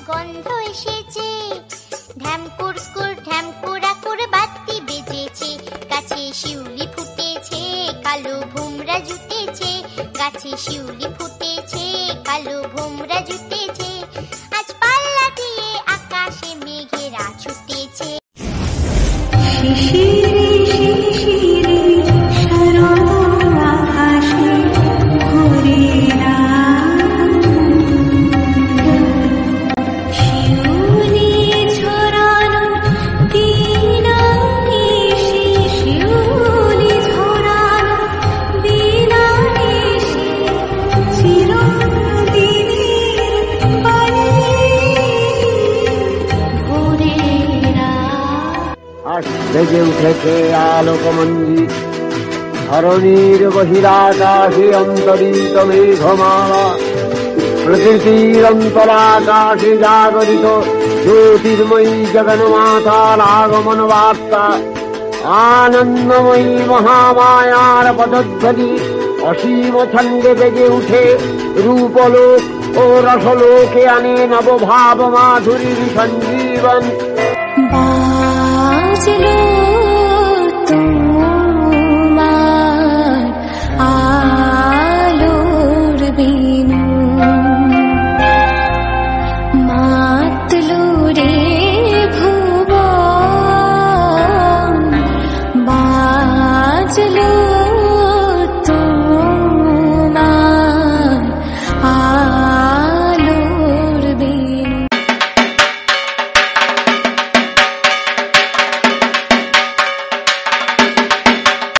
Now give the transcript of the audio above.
গন্ধ এসেছে, ঢ্যাম কুরকুর ঢ্যাম কুড়াকুর বাতি বেজেছে, গাছে শিউলি ফুটেছে, কালো ভোমরা জুটেছে, গাছে শিউলি ফুটেছে, কালো ভোমরা জুটেছে, আজ পাল্লা দিয়ে আকাশে মেঘেরা ছুটেছে। বেজে উঠেছে আলোকমঞ্জিত, ধরণীর বহিরাকাশে অন্তরিত মেঘমালা, প্রকৃতির অন্তরাকাশে জাগরিত জ্যোতির্ময়ী জগন্মাতার আগমন বার্তা, আনন্দময়ী মহামায়ার পদধ্বনি অসীম ছন্দে বেজে উঠে রূপলোক ও রসলোকে আনে নবভাব মাধুরীর সঞ্জীবন। বাজলো